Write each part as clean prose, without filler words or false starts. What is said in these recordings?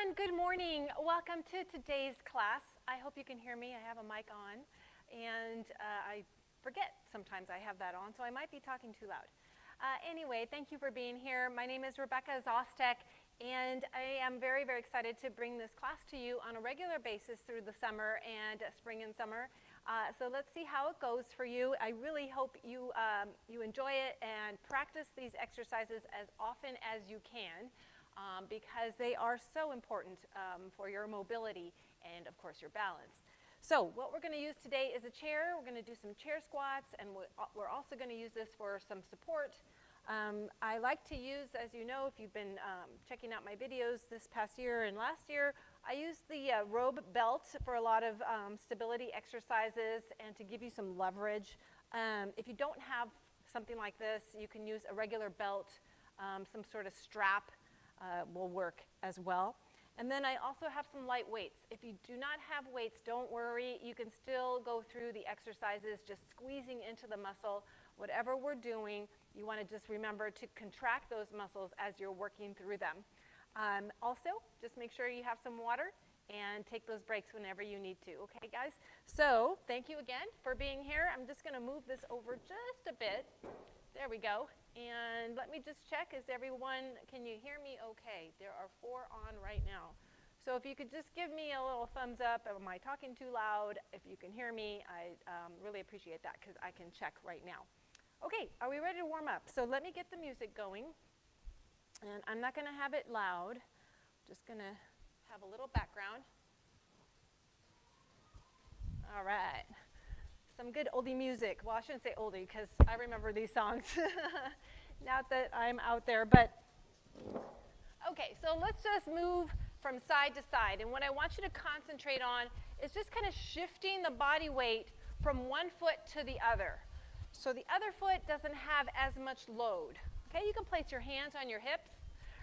everyone, good morning. Welcome to today's class. I hope you can hear me. I have a mic on, and I forget sometimes I have that on, so I might be talking too loud. Anyway, thank you for being here. My name is Rebecca Zostek, and I am very, very excited to bring this class to you on a regular basis through the summer and spring and summer. So let's see how it goes for you. I really hope you enjoy it and practice these exercises as often as you can. Because they are so important for your mobility and, of course, your balance. So what we're going to use today is a chair. We're going to do some chair squats, and we're also going to use this for some support. I like to use, as you know, if you've been checking out my videos this past year and last year, I use the Robe belt for a lot of stability exercises and to give you some leverage. If you don't have something like this, you can use a regular belt, some sort of strap. Will work as well. And then I also have some light weights. If you do not have weights, don't worry. You can still go through the exercises, just squeezing into the muscle. Whatever we're doing, you want to just remember to contract those muscles as you're working through them. Also, just make sure you have some water and take those breaks whenever you need to. Okay, guys? So thank you again for being here. I'm just going to move this over just a bit. There we go. And let me just check, is everyone, can you hear me okay? There are 4 on right now. So if you could just give me a little thumbs up, am I talking too loud? If you can hear me, I really appreciate that because I can check right now. Okay, are we ready to warm up? So let me get the music going. And I'm not going to have it loud. Just going to have a little background. All right. Some good oldie music. Well, I shouldn't say oldie because I remember these songs. Not that I'm out there, but okay, so let's just move from side to side. And what I want you to concentrate on is just kind of shifting the body weight from one foot to the other. So the other foot doesn't have as much load. Okay, you can place your hands on your hips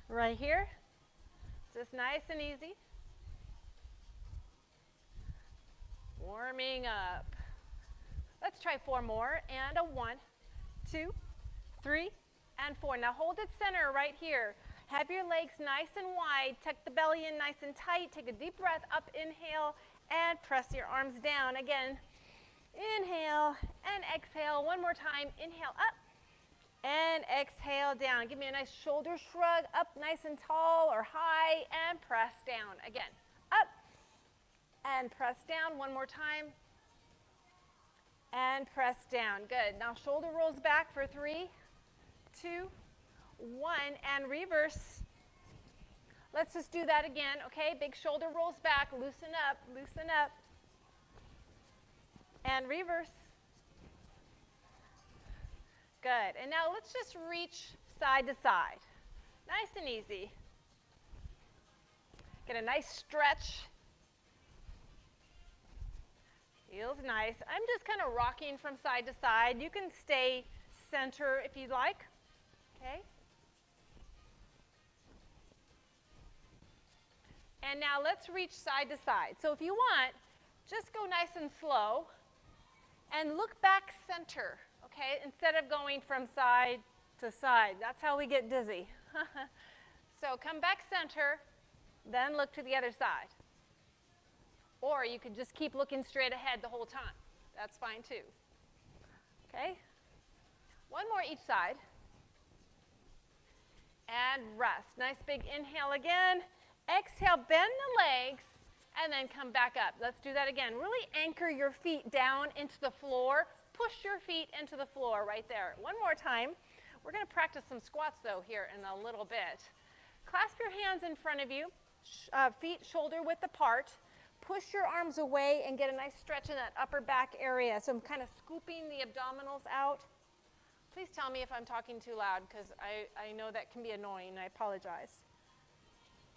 right here. Just nice and easy. Warming up. Let's try 4 more, and a 1, 2, 3, and 4. Now hold it center right here. Have your legs nice and wide, tuck the belly in nice and tight, take a deep breath up, inhale, and press your arms down. Again, inhale and exhale. One more time, inhale up, and exhale down. Give me a nice shoulder shrug, up nice and tall or high, and press down. Again, up, and press down. One more time. And press down. Good. Now shoulder rolls back for 3, 2, 1, and reverse. Let's just do that again, okay? Big shoulder rolls back, loosen up, and reverse. Good. And now let's just reach side to side. Nice and easy. Get a nice stretch. Feels nice. I'm just kind of rocking from side to side. You can stay center if you'd like. Okay. And now let's reach side to side. So if you want, just go nice and slow and look back center, okay, instead of going from side to side. That's how we get dizzy. So come back center, then look to the other side. Or you could just keep looking straight ahead the whole time. That's fine too. Okay? One more each side. And rest. Nice big inhale again. Exhale, bend the legs, and then come back up. Let's do that again. Really anchor your feet down into the floor. Push your feet into the floor right there. One more time. We're going to practice some squats, though, here in a little bit. Clasp your hands in front of you. Feet shoulder width apart. Push your arms away and get a nice stretch in that upper back area. So I'm kind of scooping the abdominals out. Please tell me if I'm talking too loud because I know that can be annoying and I apologize.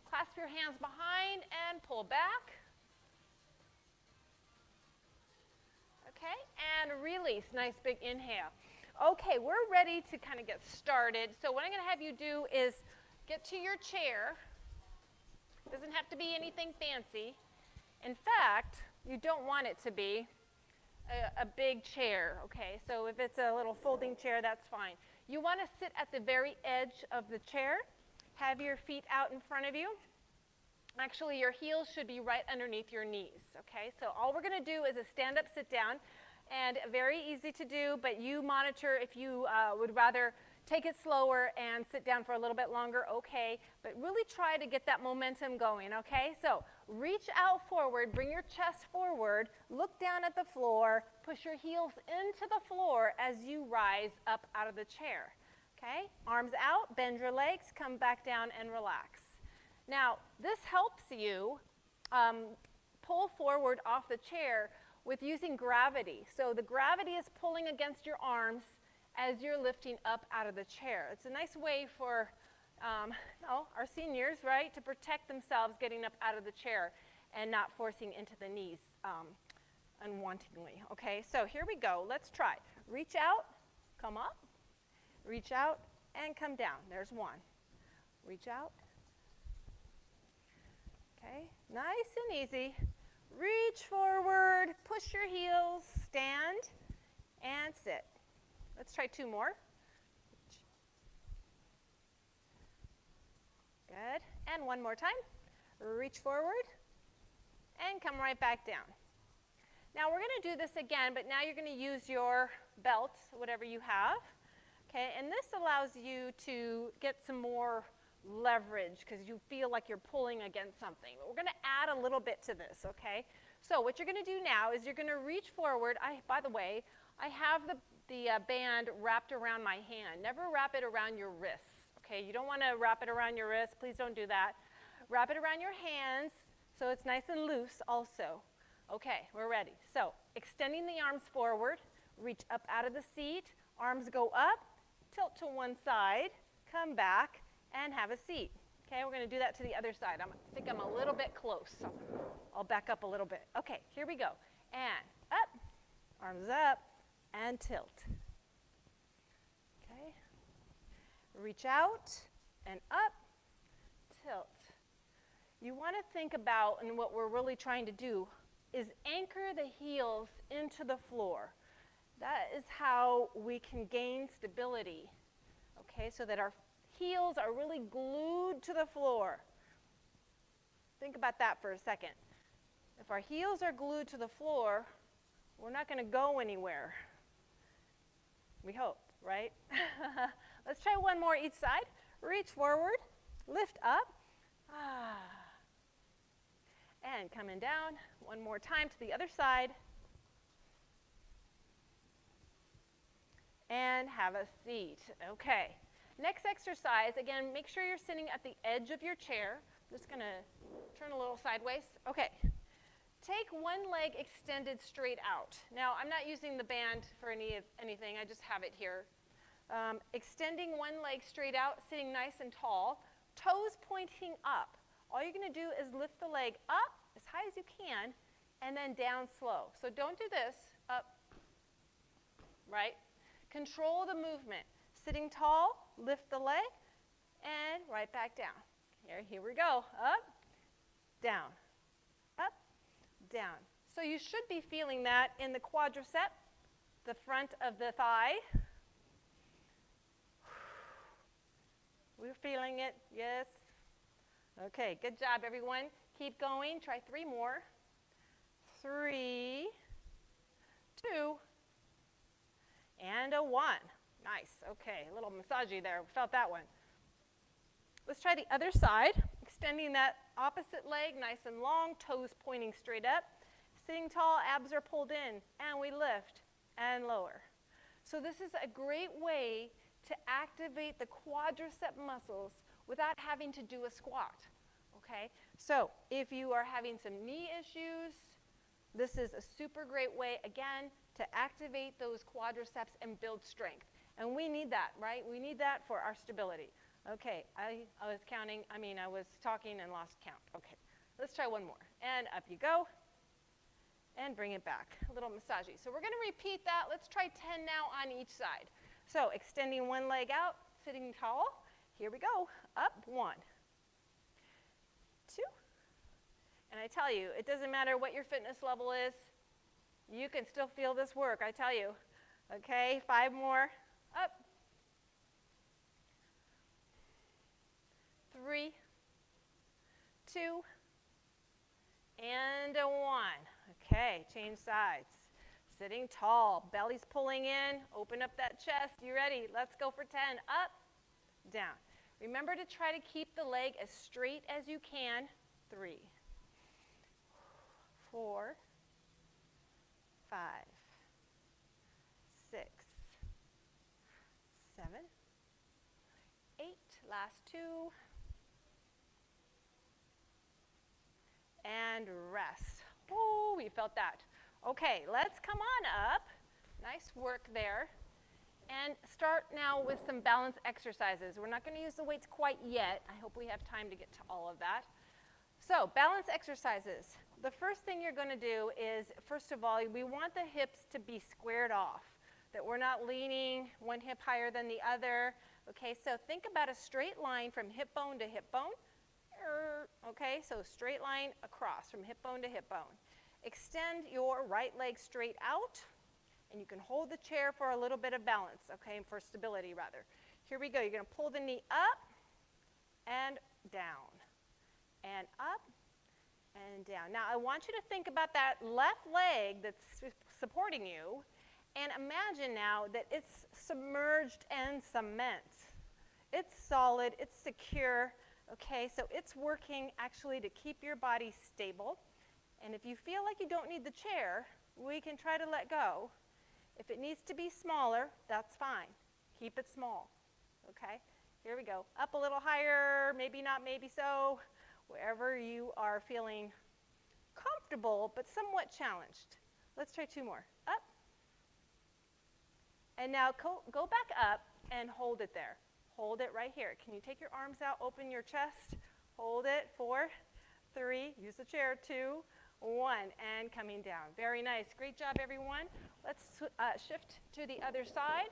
Clasp your hands behind and pull back. Okay, and release. Nice big inhale. Okay, we're ready to kind of get started. So what I'm going to have you do is get to your chair. It doesn't have to be anything fancy. In fact, you don't want it to be a big chair, okay? So if it's a little folding chair, that's fine. You want to sit at the very edge of the chair. Have your feet out in front of you. Actually, your heels should be right underneath your knees, okay? So all we're going to do is a stand-up, sit-down, and very easy to do, but you monitor if you would rather take it slower and sit down for a little bit longer, okay? But really try to get that momentum going, okay? So reach out forward, bring your chest forward, look down at the floor, push your heels into the floor as you rise up out of the chair, okay? Arms out, bend your legs, come back down and relax. Now, this helps you pull forward off the chair with using gravity. So the gravity is pulling against your arms as you're lifting up out of the chair. It's a nice way for our seniors, right, to protect themselves getting up out of the chair and not forcing into the knees unwantingly. Okay, so here we go. Let's try. Reach out, come up, reach out, and come down. There's one. Reach out. Okay, nice and easy. Reach forward, push your heels, stand, and sit. Let's try two more. Good. And one more time. Reach forward, and come right back down. Now we're going to do this again, but now you're going to use your belt, whatever you have. Okay, and this allows you to get some more leverage because you feel like you're pulling against something. But we're going to add a little bit to this, okay? So what you're going to do now is you're going to reach forward. By the way, I have the band wrapped around my hand. Never wrap it around your wrists, okay? You don't want to wrap it around your wrists. Please don't do that. Wrap it around your hands so it's nice and loose also. Okay, we're ready. So extending the arms forward, reach up out of the seat, arms go up, tilt to one side, come back, and have a seat. Okay, we're going to do that to the other side. I think I'm a little bit close, so I'll back up a little bit. Okay, here we go. And up, arms up, and tilt. Okay, reach out, and up, tilt. You want to think about, and what we're really trying to do, is anchor the heels into the floor. That is how we can gain stability, okay, so that our heels are really glued to the floor. Think about that for a second. If our heels are glued to the floor, we're not going to go anywhere. We hope, right? Let's try one more each side. Reach forward, lift up, and coming down. One more time to the other side. And have a seat. Okay. Next exercise, again, make sure you're sitting at the edge of your chair. I'm just going to turn a little sideways. Okay. Take one leg extended straight out. Now, I'm not using the band for anything. I just have it here. Extending one leg straight out, sitting nice and tall, toes pointing up. All you're going to do is lift the leg up as high as you can and then down slow. So don't do this, up, right? Control the movement. Sitting tall, lift the leg, and right back down. Here we go. Up, down, up, down. So you should be feeling that in the quadricep, the front of the thigh. We're feeling it, yes. Okay, good job, everyone. Keep going. Try three more. 3, 2, and a 1. Nice. Okay, a little massagey there. Felt that one. Let's try the other side. Extending that opposite leg nice and long, toes pointing straight up. Sitting tall, abs are pulled in, and we lift and lower. So this is a great way to activate the quadricep muscles without having to do a squat. Okay? So if you are having some knee issues, this is a super great way, again, to activate those quadriceps and build strength. And we need that, right? We need that for our stability. Okay, I was talking and lost count. Okay, let's try one more. And up you go. And bring it back. A little massagey. So we're going to repeat that. Let's try 10 now on each side. So extending one leg out, sitting tall. Here we go. Up, 1, 2. And I tell you, it doesn't matter what your fitness level is. You can still feel this work, I tell you. Okay, 5 more. Up. 3, 2, And a 1. Okay, change sides. Sitting tall, belly's pulling in, open up that chest. You ready? Let's go for 10. Up, down. Remember to try to keep the leg as straight as you can. 3, 4, 5, 6, 7, 8. Last 2. And rest. Oh, we felt that. Okay, let's come on up. Nice work there. And start now with some balance exercises. We're not going to use the weights quite yet. I hope we have time to get to all of that. So, balance exercises. The first thing you're going to do is, first of all, we want the hips to be squared off, that we're not leaning one hip higher than the other. Okay, so think about a straight line from hip bone to hip bone. Okay, so straight line across from hip bone to hip bone. Extend your right leg straight out, and you can hold the chair for a little bit of balance, okay, for stability rather. Here we go. You're going to pull the knee up and down, and up and down. Now, I want you to think about that left leg that's supporting you, and imagine now that it's submerged in cement. It's solid, it's secure. Okay, so it's working actually to keep your body stable. And if you feel like you don't need the chair, we can try to let go. If it needs to be smaller, that's fine. Keep it small. Okay, here we go. Up a little higher, maybe not, maybe so. Wherever you are feeling comfortable but somewhat challenged. Let's try 2 more. Up. And now go back up and hold it there. Hold it right here. Can you take your arms out, open your chest, hold it, 4, 3, use the chair, 2, 1, and coming down. Very nice. Great job, everyone. Let's shift to the other side.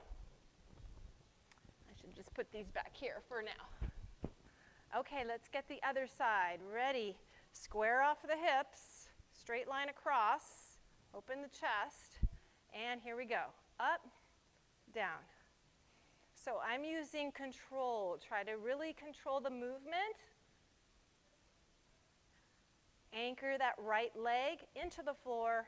I should just put these back here for now. Okay, let's get the other side. Ready? Square off the hips, straight line across, open the chest, and here we go. Up, down. So I'm using control. Try to really control the movement. Anchor that right leg into the floor.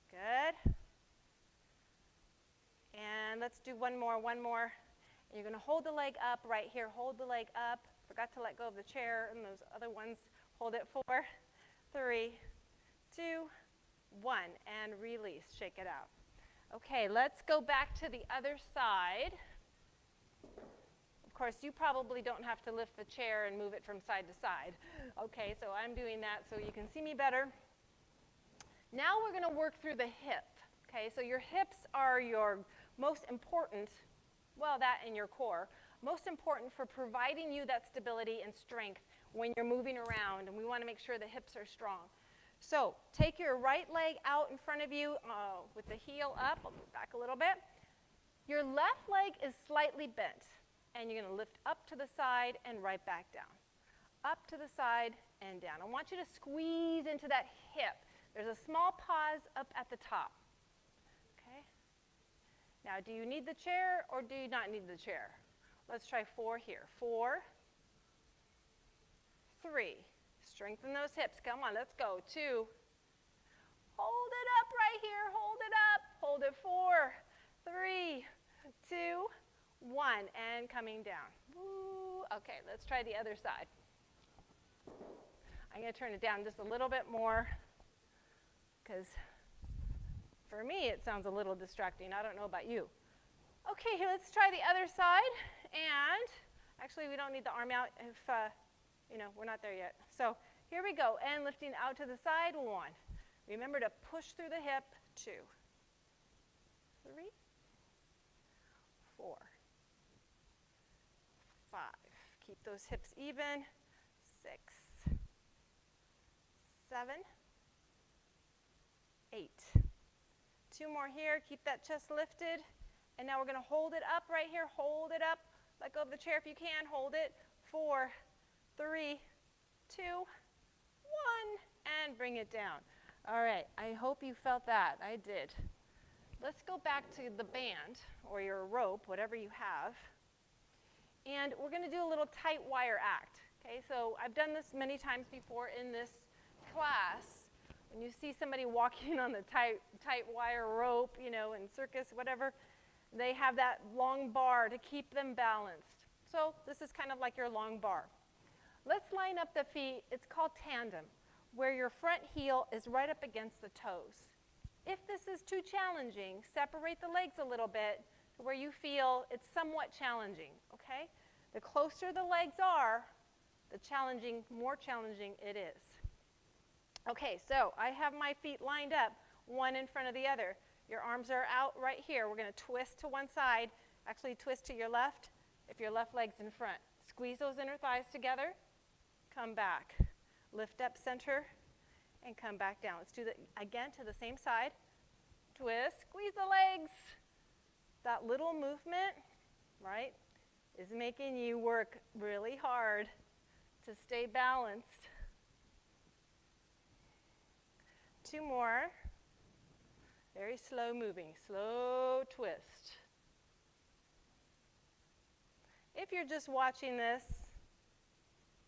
Good. And let's do one more. And you're going to hold the leg up right here. Hold the leg up. Forgot to let go of the chair and those other ones. Hold it, 4, 3, 2, 1, and release. Shake it out. Okay, let's go back to the other side. Of course, you probably don't have to lift the chair and move it from side to side. Okay, so I'm doing that so you can see me better. Now we're going to work through the hip. Okay, so your hips are your most important, well, that and your core, most important for providing you that stability and strength when you're moving around, and we want to make sure the hips are strong. So take your right leg out in front of you with the heel up. I'll move back a little bit. Your left leg is slightly bent, and you're going to lift up to the side and right back down. Up to the side and down. I want you to squeeze into that hip. There's a small pause up at the top. Okay? Now, do you need the chair or do you not need the chair? Let's try 4 here. 4, 3. Strengthen those hips. Come on, let's go. 2. Hold it up right here. Hold it up. Hold it. 4, 3, 2, 1. And coming down. Woo. Okay, let's try the other side. I'm going to turn it down just a little bit more because for me it sounds a little distracting. I don't know about you. Okay, here, let's try the other side. And actually, we don't need the arm out if, we're not there yet. So here we go. And lifting out to the side, 1. Remember to push through the hip, 2, 3, 4, 5. Keep those hips even. 6, 7, 8. 2 more here. Keep that chest lifted. And now we're going to hold it up right here. Hold it up. Let go of the chair if you can. Hold it. 4, 3, 2, 1. And bring it down. All right. I hope you felt that. I did. Let's go back to the band or your rope, whatever you have. And we're going to do a little tight wire act. Okay, so I've done this many times before in this class. When you see somebody walking on the tight wire rope, you know, in circus, whatever, they have that long bar to keep them balanced. So this is kind of like your long bar. Let's line up the feet. It's called tandem, where your front heel is right up against the toes. If this is too challenging, separate the legs a little bit to where you feel it's somewhat challenging, okay? The closer the legs are, the more challenging it is. Okay, so I have my feet lined up, one in front of the other. Your arms are out right here. We're going to twist to one side. Actually, twist to your left if your left leg's in front. Squeeze those inner thighs together. Come back. Lift up center and come back down. Let's do that again to the same side. Twist, squeeze the legs. That little movement, right, is making you work really hard to stay balanced. 2 more. Very slow moving, slow twist. If you're just watching this,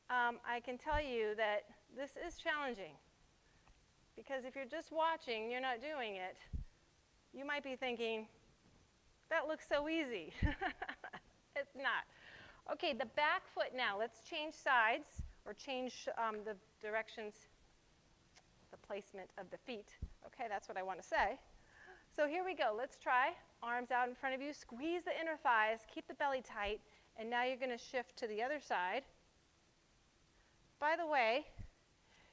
I can tell you that this is challenging. Because if you're just watching, you're not doing it, you might be thinking, that looks so easy. It's not. Okay, the back foot now. Let's change sides or change the directions, the placement of the feet. Okay, that's what I want to say. So here we go. Let's try. Arms out in front of you. Squeeze the inner thighs. Keep the belly tight. And now you're going to shift to the other side. By the way,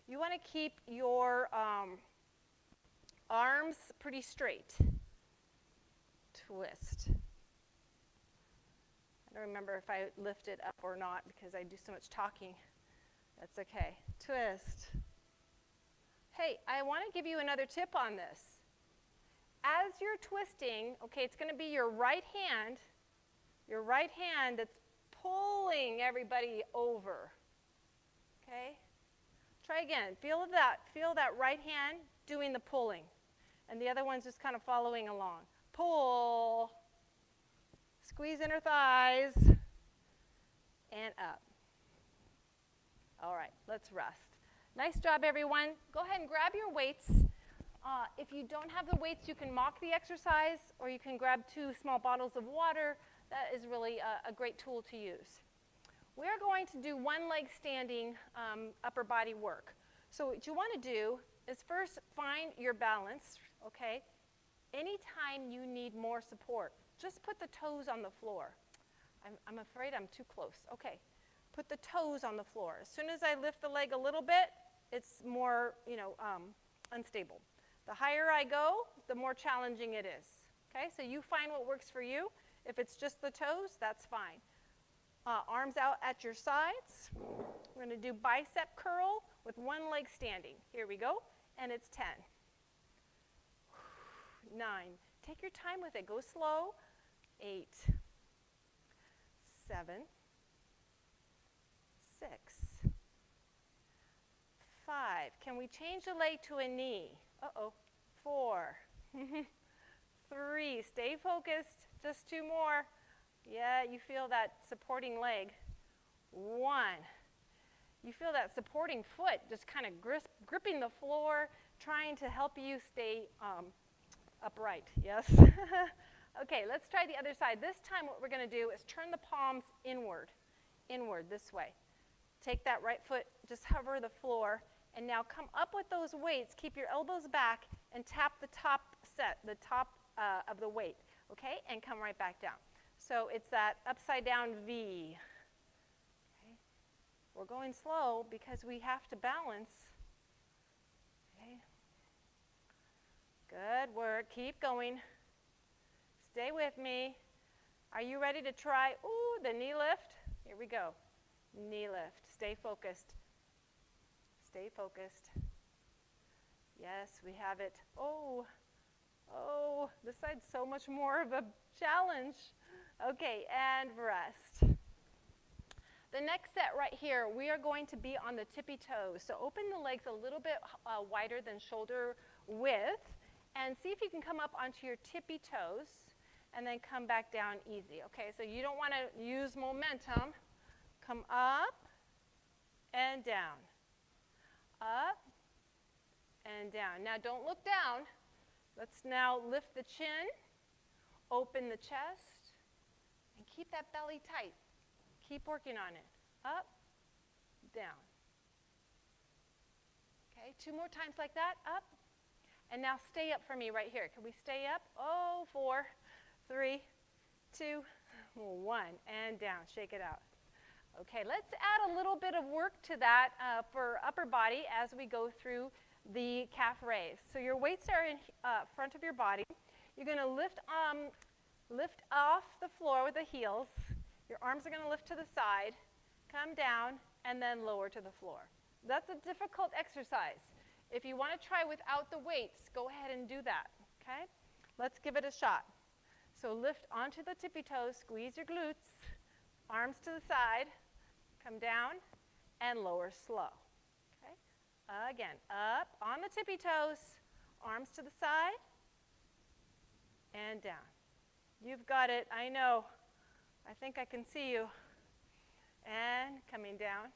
you want to keep your arms pretty straight. Twist. I don't remember if I lift it up or not because I do so much talking. That's okay. Twist. Hey, I want to give you another tip on this. As you're twisting, okay, it's going to be your right hand that's pulling everybody over. Okay? Try again. Feel that right hand doing the pulling. And the other one's just kind of following along. Pull. Squeeze inner thighs. And up. All right, let's rest. Nice job, everyone. Go ahead and grab your weights. If you don't have the weights, you can mock the exercise, or you can grab 2 small bottles of water. That is really a great tool to use. We're going to do one leg standing upper body work. So what you want to do is first find your balance, okay? Anytime you need more support, just put the toes on the floor. I'm afraid I'm too close. Okay, put the toes on the floor. As soon as I lift the leg a little bit, it's more, unstable. The higher I go, the more challenging it is. Okay, so you find what works for you. If it's just the toes, that's fine. Arms out at your sides. We're going to do bicep curl with one leg standing. Here we go, and it's 10. 9. Take your time with it. Go slow. 8. 7. 6. 5. Can we change the leg to a knee? Uh-oh. 4. 3. Stay focused. Just 2 more. Yeah, you feel that supporting leg. 1. You feel that supporting foot just kind of gripping the floor, trying to help you stay upright. Yes? Okay, let's try the other side. This time what we're going to do is turn the palms inward this way. Take that right foot, just hover the floor, and now come up with those weights. Keep your elbows back and tap the top of the weight, okay? And come right back down. So it's that upside down V. Okay. We're going slow because we have to balance. Okay. Good work. Keep going. Stay with me. Are you ready to try, the knee lift? Here we go. Knee lift. Stay focused. Stay focused. Yes, we have it. Oh, this side's so much more of a challenge. Okay, and rest. The next set right here, we are going to be on the tippy toes. So open the legs a little bit wider than shoulder width, and see if you can come up onto your tippy toes. and then come back down easy. Okay, so you don't want to use momentum. Come up and down. Up and down. Now don't look down. Let's now lift the chin, open the chest, and keep that belly tight. Keep working on it. Up, down. Okay, 2 more times like that. Up. And now stay up for me right here. Can we stay up? Oh, 4, 3, 2, 1. And down. Shake it out. Okay, let's add a little bit of work to that for upper body as we go through the calf raise. So your weights are in front of your body. You're going to lift off the floor with the heels. Your arms are going to lift to the side, come down, and then lower to the floor. That's a difficult exercise. If you want to try without the weights, go ahead and do that, okay? Let's give it a shot. So lift onto the tippy toes, squeeze your glutes, arms to the side, come down, and lower slow. Okay? Again, up on the tippy toes, arms to the side, and down. You've got it, I know. I think I can see you. And coming down.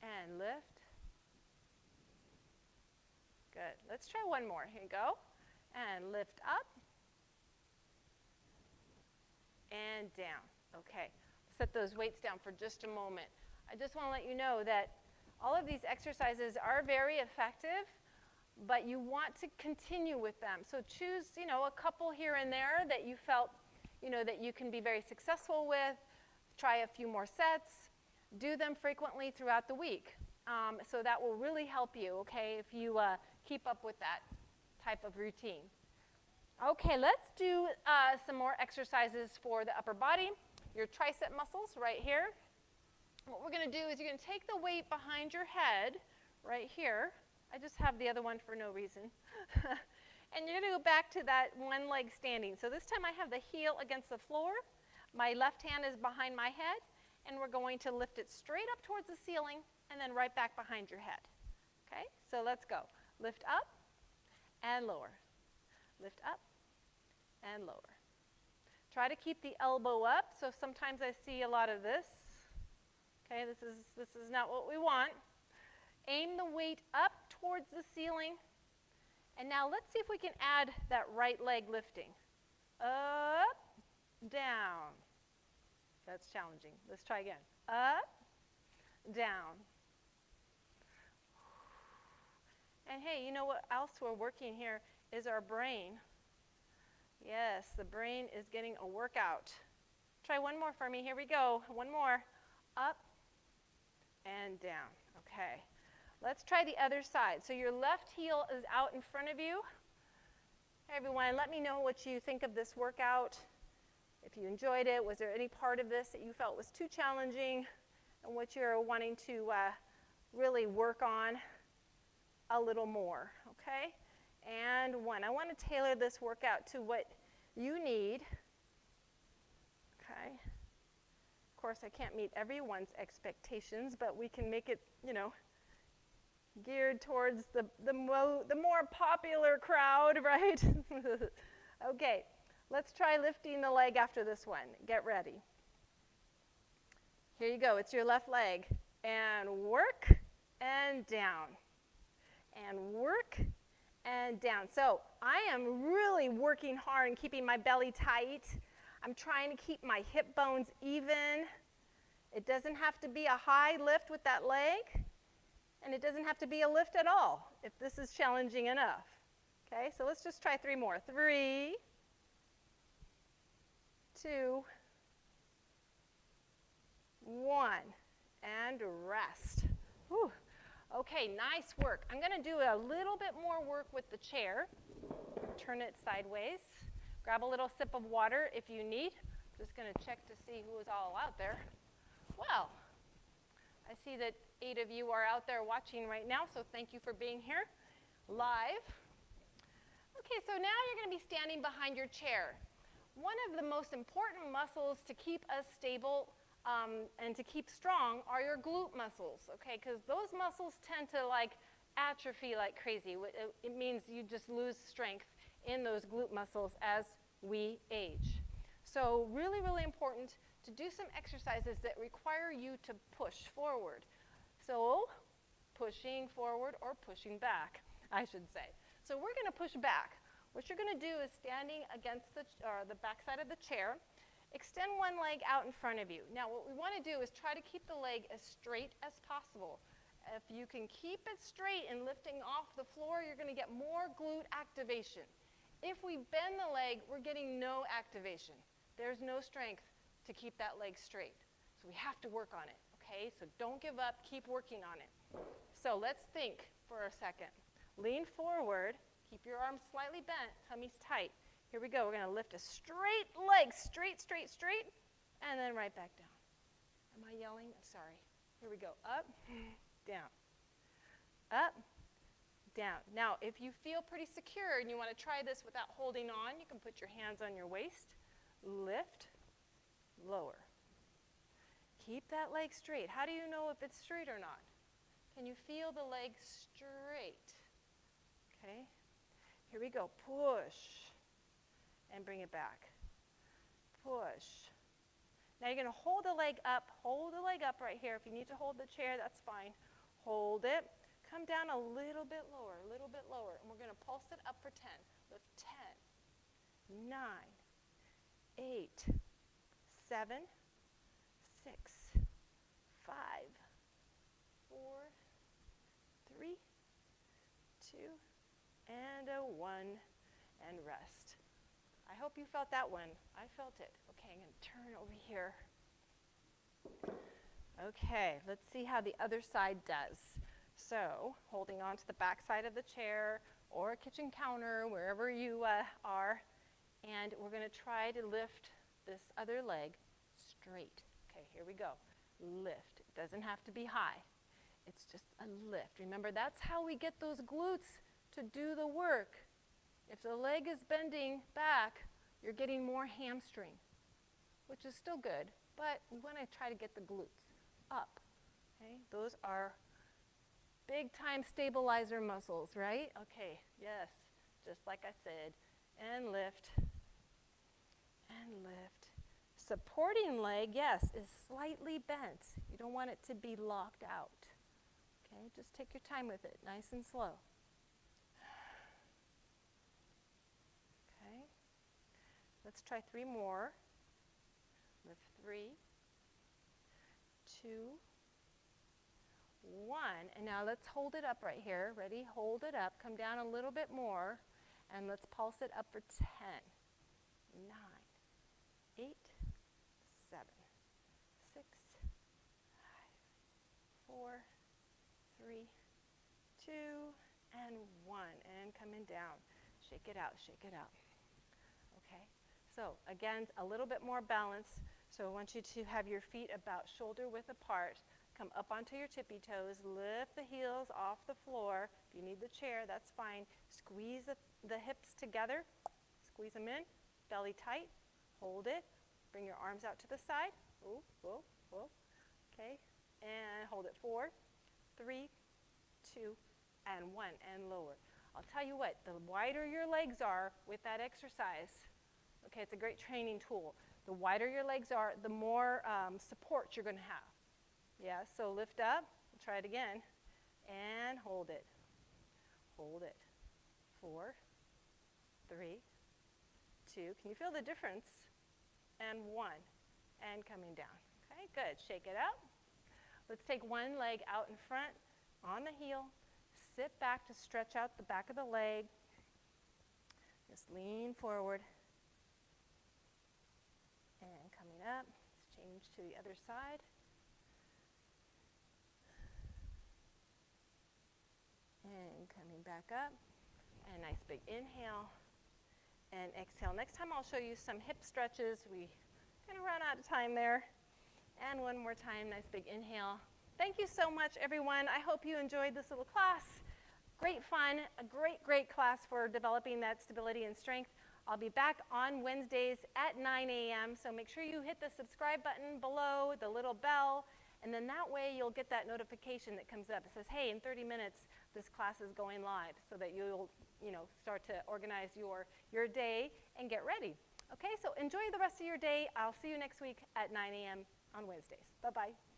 And lift. Good. Let's try one more. Here you go. And lift up. And down. Okay. Set those weights down for just a moment. I just want to let you know that all of these exercises are very effective, but you want to continue with them. So choose, a couple here and there that you felt, that you can be very successful with. Try a few more sets. Do them frequently throughout the week. So that will really help you, okay, if you keep up with that type of routine. Okay, let's do some more exercises for the upper body. Your tricep muscles right here. What we're going to do is you're going to take the weight behind your head right here. I just have the other one for no reason. And you're going to go back to that one leg standing. So this time I have the heel against the floor. My left hand is behind my head. And we're going to lift it straight up towards the ceiling and then right back behind your head. Okay, so let's go. Lift up and lower. Lift up and lower. Try to keep the elbow up. So sometimes I see a lot of this. Okay, this is not what we want. Aim the weight up towards the ceiling. And now let's see if we can add that right leg lifting. Up, down. That's challenging. Let's try again. Up, down. And hey, you know what else we're working here is our brain. Yes, the brain is getting a workout. Try one more for me. Here we go. One more. Up and down. Okay. Let's try the other side. So your left heel is out in front of you. Hey, everyone, let me know what you think of this workout. If you enjoyed it, was there any part of this that you felt was too challenging and what you're wanting to really work on a little more, okay? And one, I want to tailor this workout to what you need, okay? Of course, I can't meet everyone's expectations, but we can make it, geared towards the more popular crowd, right? Okay. Let's try lifting the leg after this one. Get ready. Here you go. It's your left leg. And work and down. And work and down. So I am really working hard and keeping my belly tight. I'm trying to keep my hip bones even. It doesn't have to be a high lift with that leg. And it doesn't have to be a lift at all if this is challenging enough. Okay, so let's just try 3 more. 3, 2, 1, and rest. Whew. Okay, nice work. I'm going to do a little bit more work with the chair. Turn it sideways. Grab a little sip of water if you need. I'm just going to check to see who is all out there. Well, I see that 8 of you are out there watching right now, so thank you for being here live. Okay, so now you're going to be standing behind your chair. One of the most important muscles to keep us stable and to keep strong are your glute muscles, okay? Because those muscles tend to atrophy like crazy. It means you just lose strength in those glute muscles as we age. So really, really important to do some exercises that require you to push forward. So pushing forward or pushing back, I should say. So we're going to push back. What you're going to do is standing against the backside of the chair, extend one leg out in front of you. Now what we want to do is try to keep the leg as straight as possible. If you can keep it straight and lifting off the floor, you're going to get more glute activation. If we bend the leg, we're getting no activation. There's no strength to keep that leg straight. So we have to work on it, okay? So don't give up, keep working on it. So let's think for a second. Lean forward, keep your arms slightly bent, tummy's tight. Here we go, we're gonna lift a straight leg, straight, straight, straight, and then right back down. Am I yelling? Sorry. Here we go, up, down, up, down. Now, if you feel pretty secure and you wanna try this without holding on, you can put your hands on your waist, lift, lower. Keep that leg straight. How do you know if it's straight or not? Can you feel the leg straight? Okay, here we go, push, and bring it back, push. Now you're gonna hold the leg up right here. If you need to hold the chair, that's fine. Hold it, come down a little bit lower, and we're gonna pulse it up for 10. Lift 10, 9, 8, 7, 6, 5, 4, 3, 2, and a 1, and rest. I hope you felt that one. I felt it. Okay, I'm going to turn over here. Okay, let's see how the other side does. So, holding on to the back side of the chair or a kitchen counter, wherever you are, and we're going to try to lift this other leg straight. Okay, here we go. Lift. It doesn't have to be high. It's just a lift. Remember, that's how we get those glutes to do the work. If the leg is bending back, you're getting more hamstring, which is still good, but we want to try to get the glutes up. Okay, those are big time stabilizer muscles, right? Okay, yes, just like I said, and lift, and lift. Supporting leg, yes, is slightly bent. You don't want it to be locked out. Okay, just take your time with it, nice and slow. Okay, let's try 3 more. Lift 3, 2, 1, and now let's hold it up right here. Ready? Hold it up, come down a little bit more, and let's pulse it up for 10, 9, 8, 7, 6, 5, 4, 3, 2, and 1, and coming down. Shake it out, shake it out. Okay, so again, a little bit more balance. So I want you to have your feet about shoulder width apart. Come up onto your tippy toes, lift the heels off the floor. If you need the chair, that's fine. Squeeze the hips together, squeeze them in, belly tight, hold it. Bring your arms out to the side. Ooh, whoa, whoa. Okay, and hold it 4, 3, 2, and 1, and lower. I'll tell you what, the wider your legs are with that exercise, okay, it's a great training tool. The wider your legs are, the more support you're going to have. Yeah, so lift up, we'll try it again, and hold it. Hold it. 4, 3, 2. Can you feel the difference? And 1, and coming down. Okay, good. Shake it out. Let's take one leg out in front on the heel. Sit back to stretch out the back of the leg. Just lean forward. And coming up. Let's change to the other side. And coming back up. And nice big inhale and exhale. Next time I'll show you some hip stretches. We kind of ran out of time there. And one more time, nice big inhale. Thank you so much, everyone. I hope you enjoyed this little class. Great fun, a great, great class for developing that stability and strength. I'll be back on Wednesdays at 9 a.m., so make sure you hit the subscribe button below, the little bell, and then that way you'll get that notification that comes up. It says, hey, in 30 minutes, this class is going live, so that you'll start to organize your day and get ready. Okay, so enjoy the rest of your day. I'll see you next week at 9 a.m. on Wednesdays. Bye-bye.